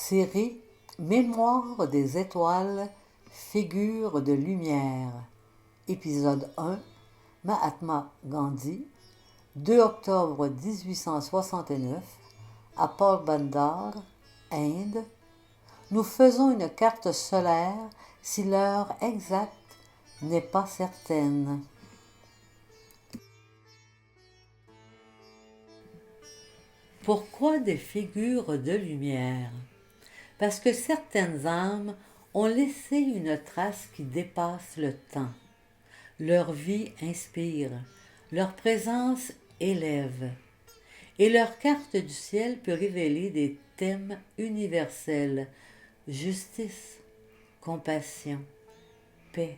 Série Mémoire des étoiles, figures de lumière. Épisode 1 Mahatma Gandhi, 2 octobre 1869, à Porbandar, Inde. Nous faisons une carte solaire si l'heure exacte n'est pas certaine. Pourquoi des figures de lumière? Parce que certaines âmes ont laissé une trace qui dépasse le temps. Leur vie inspire, leur présence élève, et leur carte du ciel peut révéler des thèmes universels: justice, compassion, paix,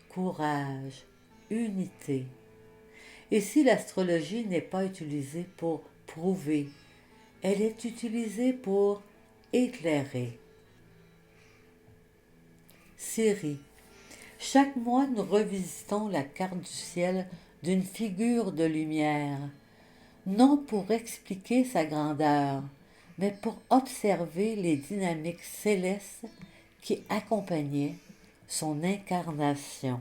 courage, unité. Et si l'astrologie n'est pas utilisée pour prouver, elle est utilisée pour éclairer. Série. Chaque mois, nous revisitons la carte du ciel d'une figure de lumière, non pour expliquer sa grandeur, mais pour observer les dynamiques célestes qui accompagnaient son incarnation.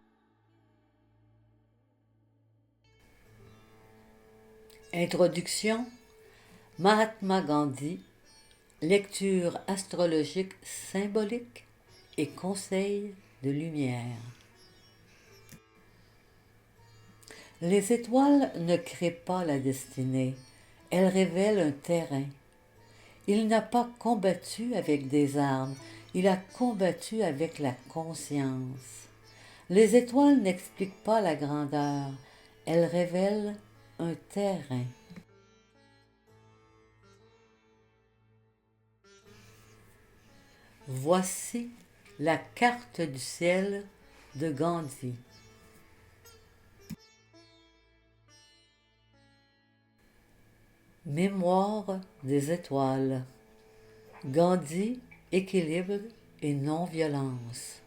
Introduction. Mahatma Gandhi, lecture astrologique symbolique et conseil de lumière. Les étoiles ne créent pas la destinée, elles révèlent un terrain. Il n'a pas combattu avec des armes, il a combattu avec la conscience. Les étoiles n'expliquent pas la grandeur, elles révèlent un terrain. Voici la carte du ciel de Gandhi. Mémoire des étoiles. Gandhi, équilibre et non-violence.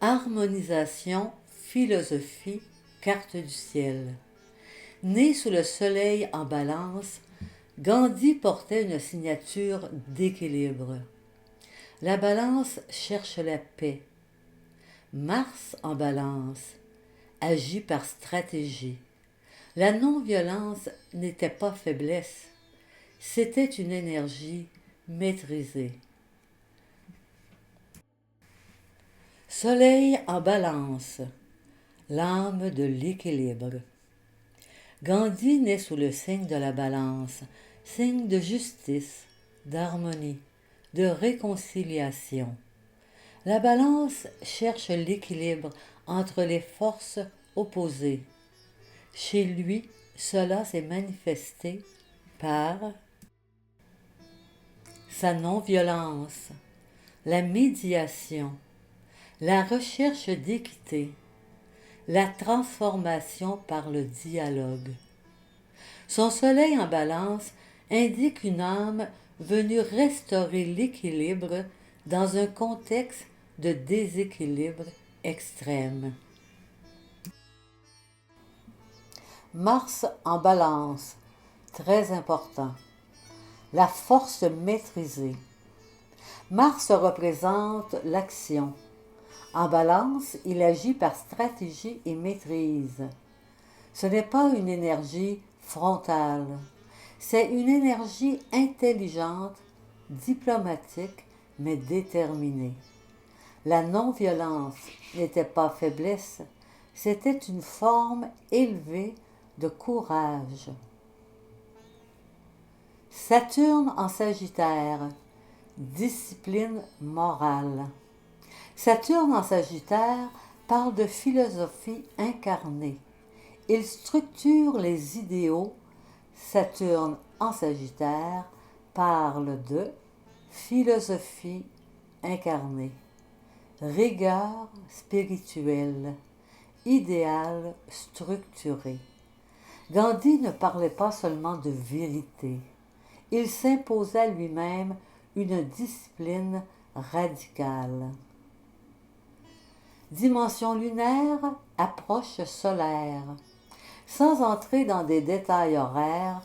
Harmonisation, philosophie, carte du ciel. Né sous le soleil en balance, Gandhi portait une signature d'équilibre. La balance cherche la paix. Mars en balance agit par stratégie. La non-violence n'était pas faiblesse, c'était une énergie maîtrisée. Soleil en balance, l'âme de l'équilibre. Gandhi naît sous le signe de la balance, signe de justice, d'harmonie, de réconciliation. La balance cherche l'équilibre entre les forces opposées. Chez lui, cela s'est manifesté par sa non-violence, la médiation, la recherche d'équité, la transformation par le dialogue. Son soleil en balance indique une âme venue restaurer l'équilibre dans un contexte de déséquilibre extrême. Mars en balance, très important. La force maîtrisée. Mars représente l'action. En balance, il agit par stratégie et maîtrise. Ce n'est pas une énergie frontale, c'est une énergie intelligente, diplomatique, mais déterminée. La non-violence n'était pas faiblesse, c'était une forme élevée de courage. Saturne en Sagittaire, discipline morale. Saturne en Sagittaire parle de philosophie incarnée. Il structure les idéaux. Saturne en Sagittaire parle de philosophie incarnée, rigueur spirituelle, idéal structuré. Gandhi ne parlait pas seulement de vérité, il s'imposa lui-même une discipline radicale. Dimension lunaire, approche solaire. Sans entrer dans des détails horaires,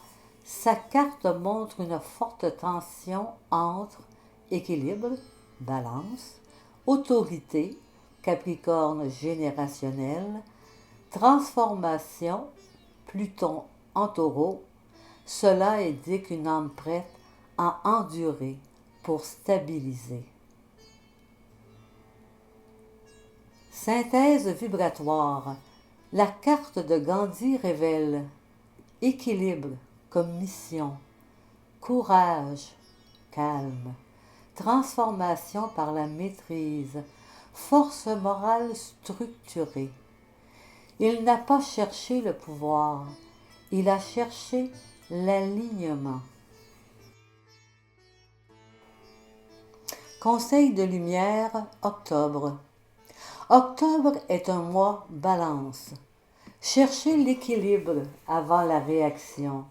Sa carte montre une forte tension entre équilibre, balance, autorité, Capricorne générationnel, transformation, Pluton en taureau. Cela indique une âme prête à endurer pour stabiliser. Synthèse vibratoire. La carte de Gandhi révèle équilibre comme mission, courage, calme, transformation par la maîtrise, force morale structurée. Il n'a pas cherché le pouvoir, il a cherché l'alignement. Conseil de lumière, octobre. Octobre est un mois balance. Cherchez l'équilibre avant la réaction.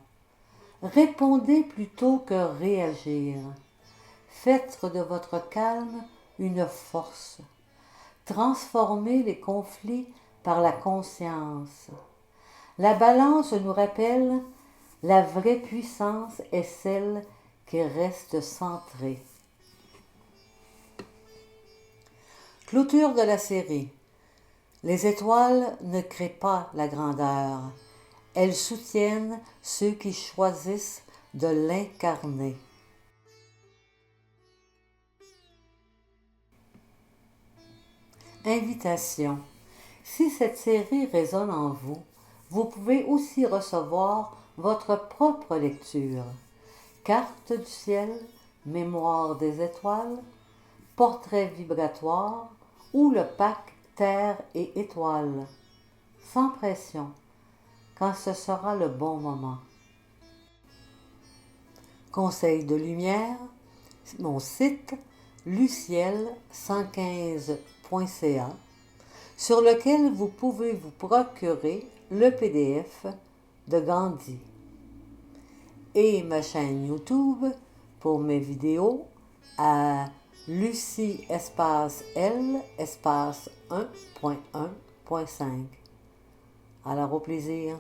Répondez plutôt que réagir. Faites de votre calme une force. Transformez les conflits par la conscience. La balance nous rappelle la vraie puissance est celle qui reste centrée. Clôture de la série. Les étoiles ne créent pas la grandeur. Elles soutiennent ceux qui choisissent de l'incarner. Invitation. Si cette série résonne en vous, vous pouvez aussi recevoir votre propre lecture. Carte du ciel, mémoire des étoiles, portrait vibratoire ou le pack Terre et étoiles. Sans pression, quand ce sera le bon moment. Conseil de lumière, mon site luciel115.ca sur lequel vous pouvez vous procurer le PDF de Gandhi et ma chaîne YouTube pour mes vidéos à Lucie espace L espace 1.1.5. Alors au plaisir.